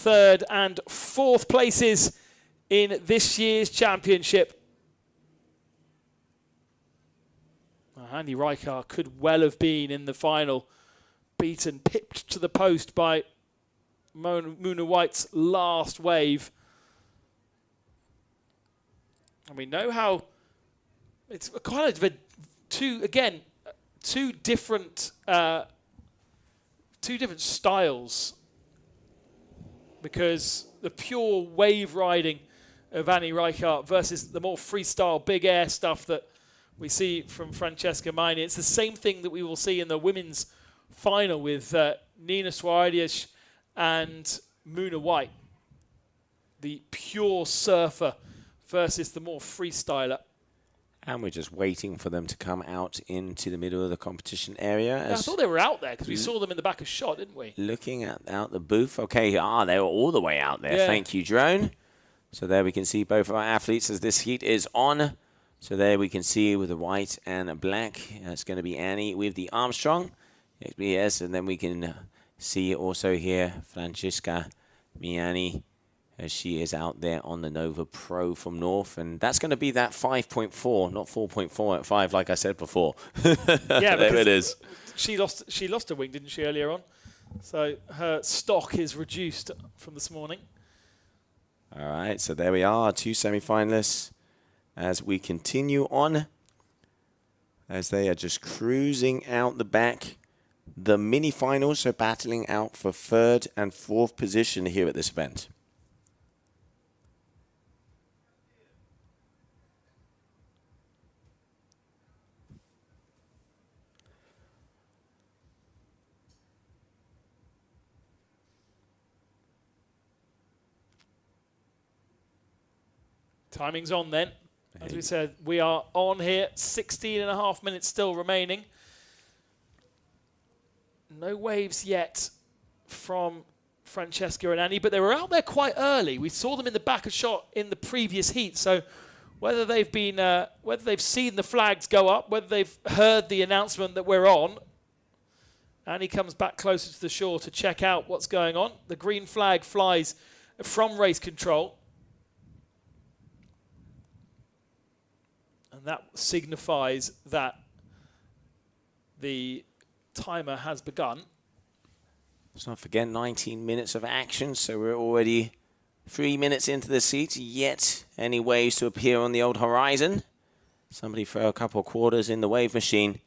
third and fourth places in this year's championship. Andy Rijkaard could well have been in the final, beaten, pipped to the post by Mona White's last wave. And we know how it's kind of two different styles, because the pure wave riding of Annie Rijkaard versus the more freestyle big air stuff that we see from Francesca Maini. It's the same thing that we will see in the women's final with Nina Swaradic and Mona White. The pure surfer versus the more freestyler. And we're just waiting for them to come out into the middle of the competition area. Yeah, I thought they were out there because we saw them in the back of shot, didn't we? Looking out the booth. Okay, they were all the way out there. Yeah. Thank you, Drone. So there we can see both of our athletes as this heat is on. So there we can see with the white and black. It's going to be Annie with the Armstrong. Yes, and then we can see also here Francesca Miani, as she is out there on the Nova Pro from North. And that's going to be that 5.4, not 4.4 at 5, like I said before. Yeah, there it is. She lost a wing, didn't she, earlier on? So her stock is reduced from this morning. All right, so there we are, 2 semi-finalists as we continue on, as they are just cruising out the back. The mini-finals are battling out for 3rd and 4th position here at this event. Timing's on then. As we said, we are on here, 16.5 minutes still remaining. No waves yet from Francesca and Annie, but they were out there quite early. We saw them in the back of shot in the previous heat. So whether they've been, whether they've seen the flags go up, whether they've heard the announcement that we're on, Annie comes back closer to the shore to check out what's going on. The green flag flies from race control. And that signifies that the timer has begun. Let's not forget 19 minutes of action, so we're already 3 minutes into the seat, yet any waves to appear on the old horizon. Somebody throw a couple of quarters in the wave machine.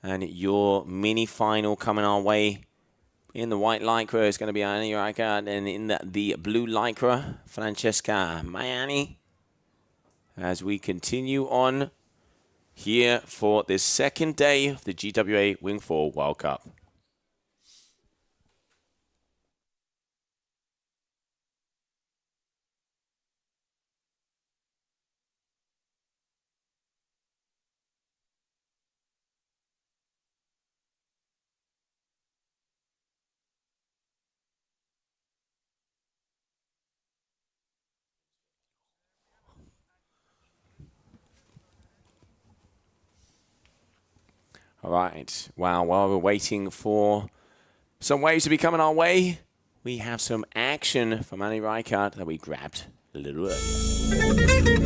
And your mini final coming our way. In the white lycra is going to be Annie Rijkaard, and in the blue lycra, Francesca Miani. As we continue on here for this second day of the GWA Wingfoil World Cup. All right, wow, while we're waiting for some waves to be coming our way, we have some action from Annie Rijkaard that we grabbed a little earlier.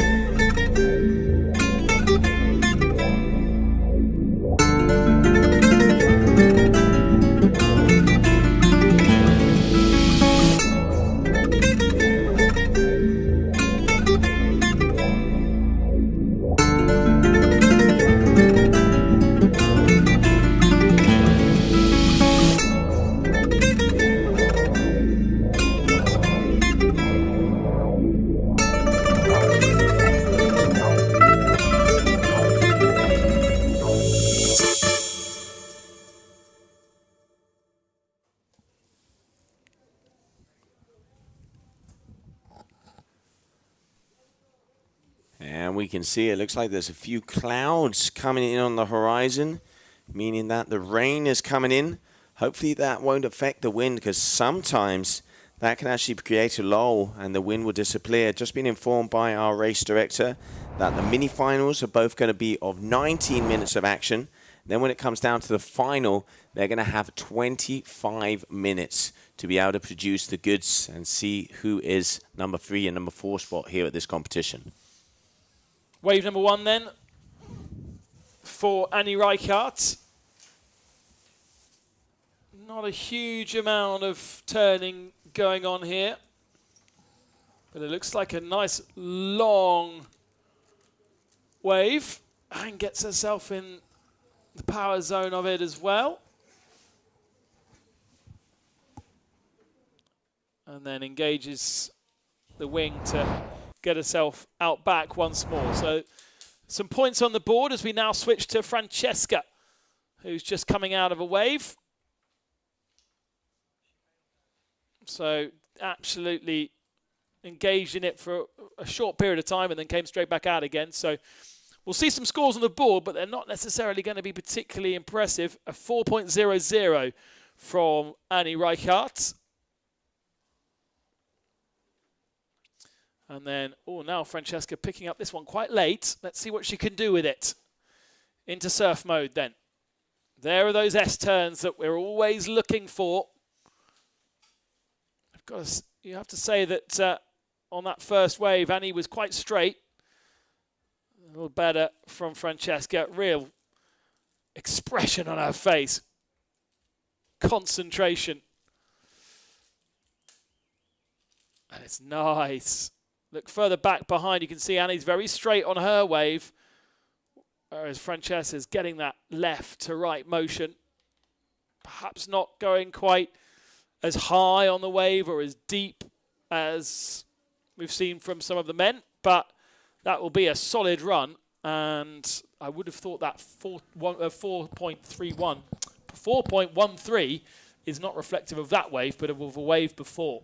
And we can see it looks like there's a few clouds coming in on the horizon, meaning that the rain is coming in. Hopefully that won't affect the wind, because sometimes that can actually create a lull and the wind will disappear. Just been informed by our race director that the mini finals are both going to be of 19 minutes of action. Then when it comes down to the final, they're going to have 25 minutes to be able to produce the goods and see who is number 3 and number 4 spot here at this competition. Wave number 1 then for Annie Reichardt. Not a huge amount of turning going on here, but it looks like a nice long wave, and gets herself in the power zone of it as well. And then engages the wing to get herself out back once more. So some points on the board as we now switch to Francesca, who's just coming out of a wave. So absolutely engaged in it for a short period of time and then came straight back out again. So we'll see some scores on the board, but they're not necessarily going to be particularly impressive. A 4.00 from Annie Reichardt. And then, oh, now Francesca picking up this one quite late. Let's see what she can do with it. Into surf mode then. There are those S-turns that we're always looking for. You have to say that on that first wave, Annie was quite straight. A little better from Francesca. Real expression on her face. Concentration. And it's nice. Look further back behind, you can see Annie's very straight on her wave, whereas Francesca's getting that left to right motion. Perhaps not going quite as high on the wave or as deep as we've seen from some of the men, but that will be a solid run. And I would have thought that 4.13 is not reflective of that wave, but of a wave before.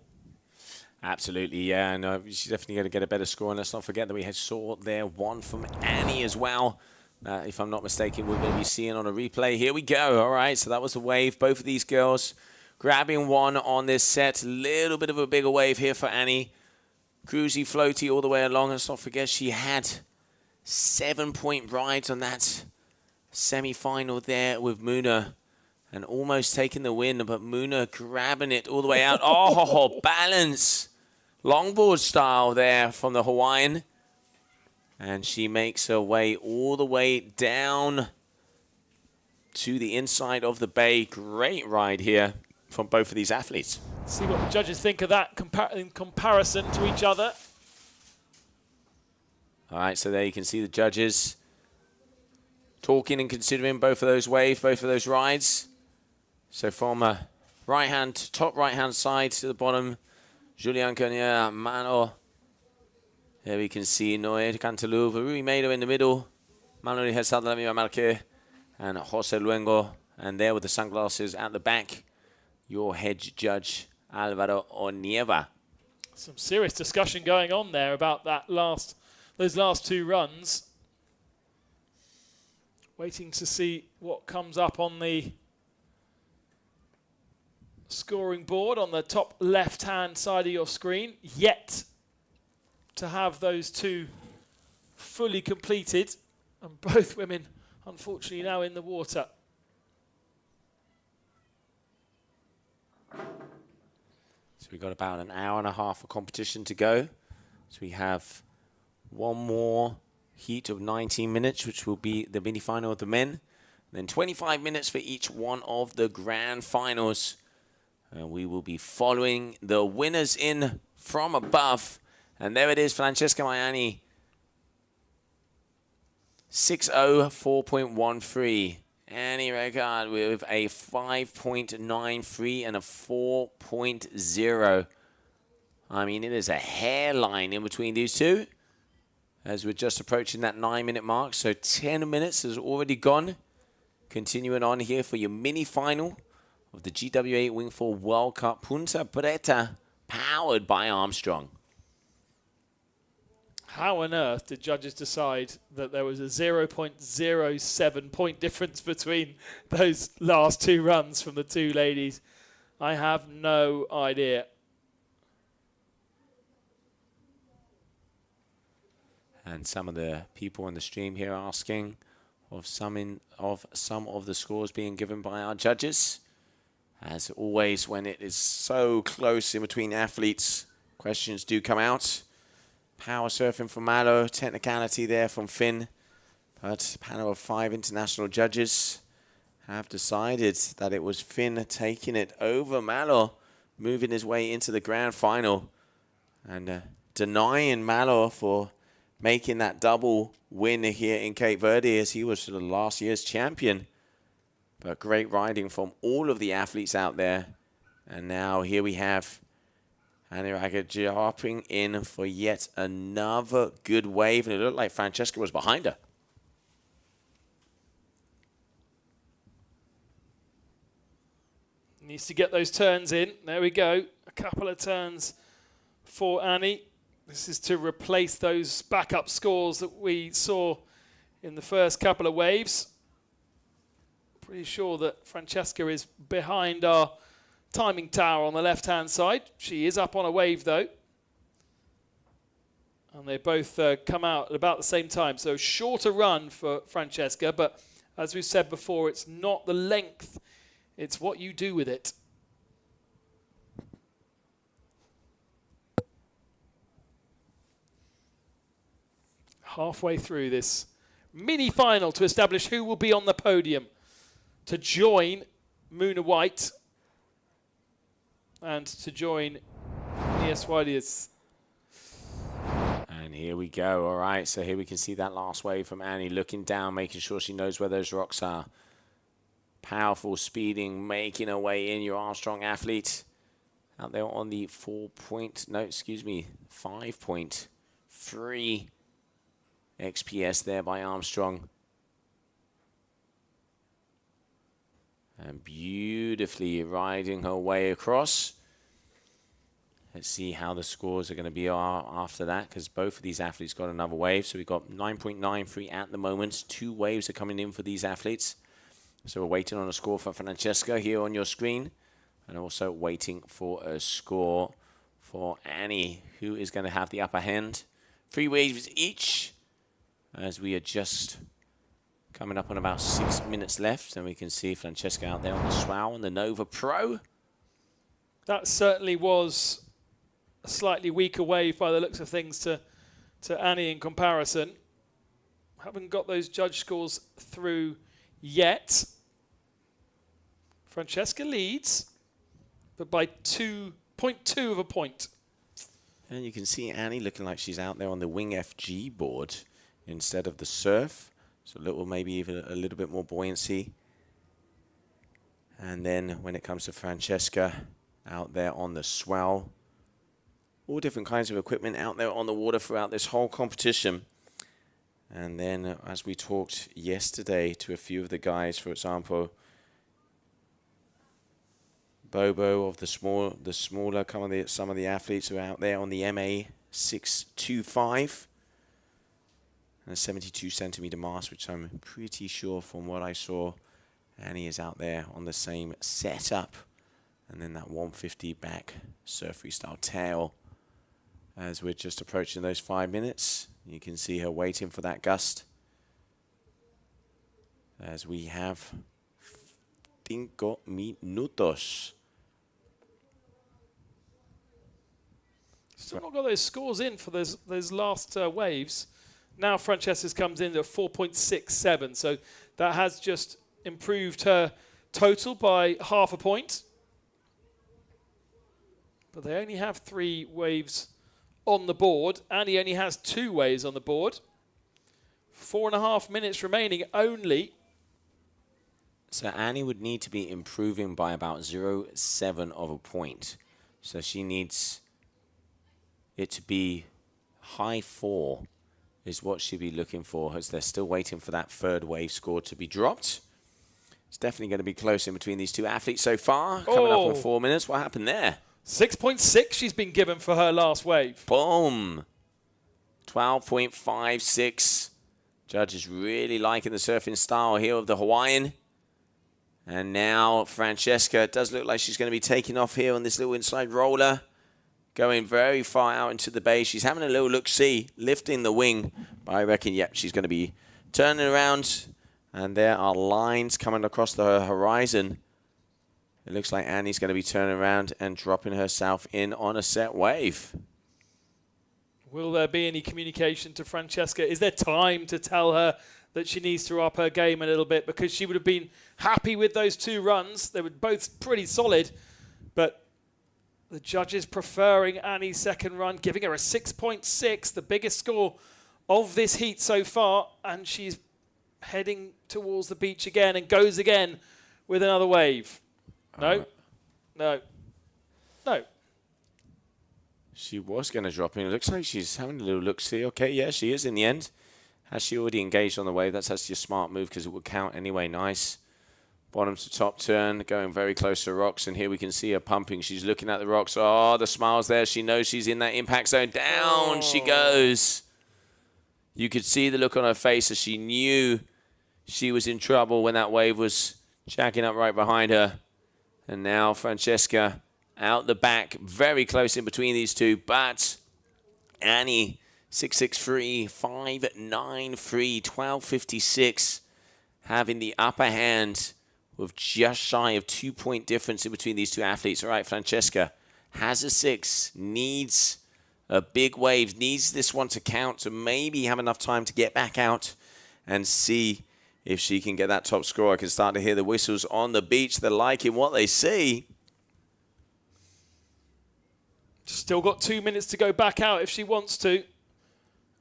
Absolutely, yeah, and she's definitely going to get a better score. And let's not forget that we had saw there one from Annie as well. If I'm not mistaken, we're going to be seeing on a replay. Here we go. All right, so that was the wave. Both of these girls grabbing one on this set. A little bit of a bigger wave here for Annie. Cruisy, floaty all the way along. Let's not forget she had 7-point rides on that semi-final there with Muna. And almost taking the win, but Muna grabbing it all the way out. Oh, balance. Longboard style there from the Hawaiian. And she makes her way all the way down to the inside of the bay. Great ride here from both of these athletes. See what the judges think of that in comparison to each other. All right, so there you can see the judges talking and considering both of those waves, both of those rides. So from top right-hand side to the bottom, Julian Cagnier, Mano. There we can see Noé Cantaloupe, Rui Meido in the middle, Manuel Hesal de la Mira Marque, and Jose Luengo. And there with the sunglasses at the back, your head judge, Alvaro Onieva. Some serious discussion going on there about those last two runs. Waiting to see what comes up on the scoring board on the top left-hand side of your screen. Yet to have those two fully completed, and both women, unfortunately, now in the water. So we've got about an hour and a half of competition to go. So we have one more heat of 19 minutes, which will be the mini-final of the men. And then 25 minutes for each one of the grand finals. And we will be following the winners in from above. And there it is, Francesca Maiani. 6.0, 4.13. Annie Reichardt with a 5.93 and a 4.0. I mean, it is a hairline in between these two, as we're just approaching that 9-minute mark. So 10 minutes has already gone. Continuing on here for your mini-final of the GWA Wingfoil World Cup Punta Preta, powered by Armstrong. How on earth did judges decide that there was a 0.07 point difference between those last two runs from the two ladies? I have no idea. And some of the people on the stream here asking of some of the scores being given by our judges. As always, when it is so close in between athletes, questions do come out. Power surfing from Malo, technicality there from Finn. But a panel of 5 international judges have decided that it was Finn taking it over Malo, moving his way into the grand final. And denying Malo for making that double win here in Cape Verde, as he was the last year's champion. But great riding from all of the athletes out there. And now here we have Annie Raggett dropping in for yet another good wave. And it looked like Francesca was behind her. Needs to get those turns in. There we go. A couple of turns for Annie. This is to replace those backup scores that we saw in the first couple of waves. Pretty sure that Francesca is behind our timing tower on the left-hand side. She is up on a wave, though. And they both come out at about the same time. So shorter run for Francesca, but as we've said before, it's not the length, it's what you do with it. Halfway through this mini-final to establish who will be on the podium to join Muna White and to join Nias Wadias. And here we go. All right, so here we can see that last wave from Annie looking down, making sure she knows where those rocks are. Powerful speeding, making her way in, your Armstrong athlete. Out there on the 5.3 XPS there by Armstrong. And beautifully riding her way across. Let's see how the scores are going to be after that, because both of these athletes got another wave. So we've got 9.93 at the moment. 2 waves are coming in for these athletes. So we're waiting on a score for Francesca here on your screen. And also waiting for a score for Annie, who is going to have the upper hand. 3 waves each, as we are just coming up on about 6 minutes left, and we can see Francesca out there on the Swow and the Nova Pro. That certainly was a slightly weaker wave by the looks of things to Annie in comparison. Haven't got those judge scores through yet. Francesca leads, but by 2.2 of a point. And you can see Annie looking like she's out there on the Wing FG board instead of the surf. So maybe even a little bit more buoyancy. And then when it comes to Francesca, out there on the swell. All different kinds of equipment out there on the water throughout this whole competition. And then as we talked yesterday to a few of the guys, for example, Bobo of the smaller, some of the athletes who are out there on the MA625. And a 72 centimeter mast, which I'm pretty sure from what I saw, Annie is out there on the same setup. And then that 150 back surf freestyle tail. As we're just approaching those 5 minutes, you can see her waiting for that gust. As we have 5 minutos. Still not got those scores in for those last waves. Now Francesca's comes in at 4.67, so that has just improved her total by half a point. But they only have 3 waves on the board. Annie only has 2 waves on the board. 4.5 minutes remaining only. So Annie would need to be improving by about 0.7 of a point. So she needs it to be high 4 is what she'd be looking for, as they're still waiting for that 3rd wave score to be dropped. It's definitely going to be close in between these 2 athletes so far. Coming up on 4 minutes. What happened there? 6.6 she's been given for her last wave. Boom. 12.56. Judges really liking the surfing style here of the Hawaiian. And now Francesca, it does look like she's going to be taking off here on this little inside roller. Going very far out into the bay. She's having a little look-see, lifting the wing. But I reckon, yep, she's going to be turning around. And there are lines coming across the horizon. It looks like Annie's going to be turning around and dropping herself in on a set wave. Will there be any communication to Francesca? Is there time to tell her that she needs to up her game a little bit? Because she would have been happy with those 2 runs. They were both pretty solid, but the judges preferring Annie's second run, giving her a 6.6, the biggest score of this heat so far, and she's heading towards the beach again and goes again with another wave. No, no, no. She was going to drop in. It looks like she's having a little look-see. Okay, yeah, she is in the end. Has she already engaged on the wave? That's actually a smart move because it would count anyway. Nice. Bottom to top turn, going very close to rocks. And here we can see her pumping. She's looking at the rocks. Oh, the smile's there. She knows she's in that impact zone. Down she goes. You could see the look on her face as she knew she was in trouble when that wave was jacking up right behind her. And now Francesca out the back, very close in between these two. But Annie, 6.63, 5.93, 12.56, having the upper hand with just shy of 2-point difference in between these two athletes. All right, Francesca has a 6, needs a big wave, needs this one to count to maybe have enough time to get back out and see if she can get that top score. I can start to hear the whistles on the beach. They're liking what they see. Still got 2 minutes to go back out if she wants to.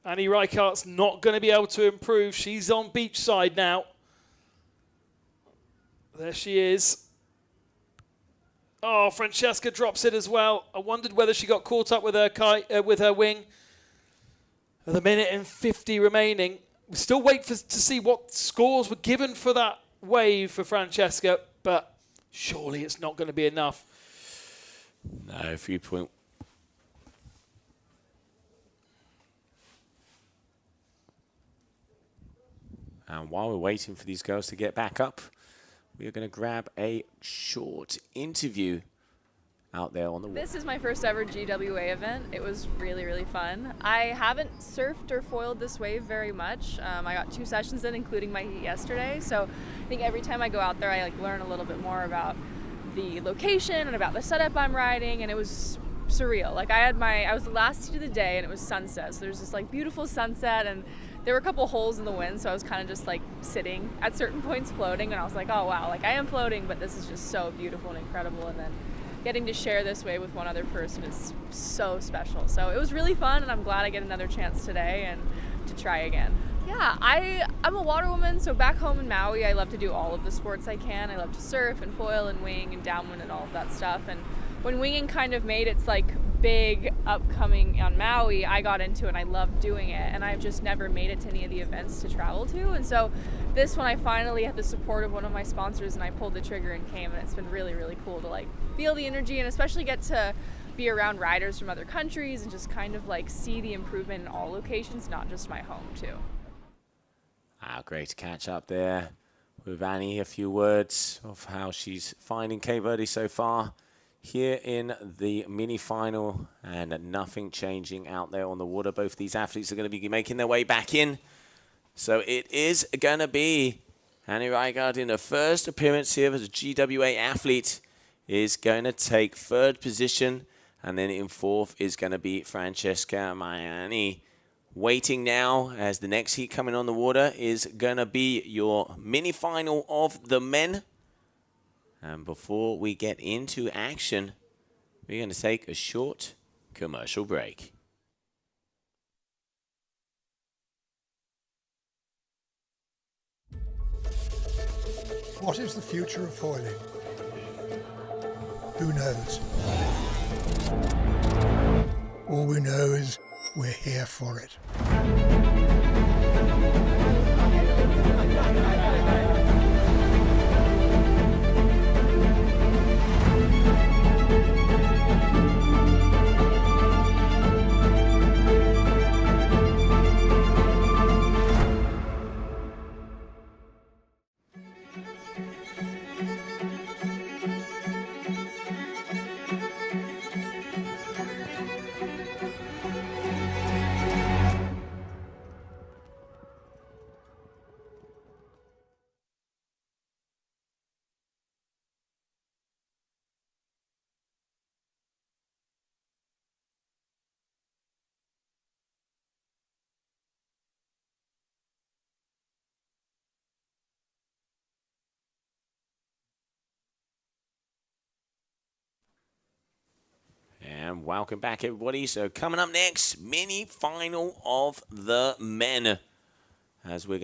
Annie Reichert's not going to be able to improve. She's on beach side now. There she is. Oh, Francesca drops it as well. I wondered whether she got caught up with her with her wing. With a minute and 50 remaining. We still wait to see what scores were given for that wave for Francesca, but surely it's not going to be enough. No, 3-point. And while we're waiting for these girls to get back up, we are going to grab a short interview out there on the water. This is my first ever GWA event. It was really, really fun. I haven't surfed or foiled this wave very much. I got 2 sessions in, including my heat yesterday. So I think every time I go out there, I learn a little bit more about the location and about the setup I'm riding, and it was surreal. I was the last heat of the day, and it was sunset. So there's this beautiful sunset, and there were a couple holes in the wind, so I was kind of just sitting at certain points floating, and I was like, oh wow, I am floating, but this is just so beautiful and incredible. And then getting to share this wave with one other person is so special. So it was really fun, and I'm glad I get another chance today and to try again. Yeah, I'm a water woman, so back home in Maui, I love to do all of the sports I can. I love to surf and foil and wing and downwind and all of that stuff. And when winging kind of made its big upcoming on Maui, I got into it and I loved doing it, and I've just never made it to any of the events to travel to. And so this one, I finally had the support of one of my sponsors, and I pulled the trigger and came, and it's been really, really cool to feel the energy and especially get to be around riders from other countries and just kind of see the improvement in all locations, not just my home too. Great to catch up there with Annie. A few words of how she's finding Cape Verde so far here in the mini final, and nothing changing out there on the water. Both these athletes are going to be making their way back in. So it is going to be Annie Reichert in her first appearance here as a GWA athlete is going to take 3rd position, and then in 4th is going to be Francesca Maiani. Waiting now as the next heat coming on the water is going to be your mini final of the men. And before we get into action, we're going to take a short commercial break. What is the future of foiling? Who knows? All we know is we're here for it. welcome back, everybody. So coming up next, mini final of the men, as we're going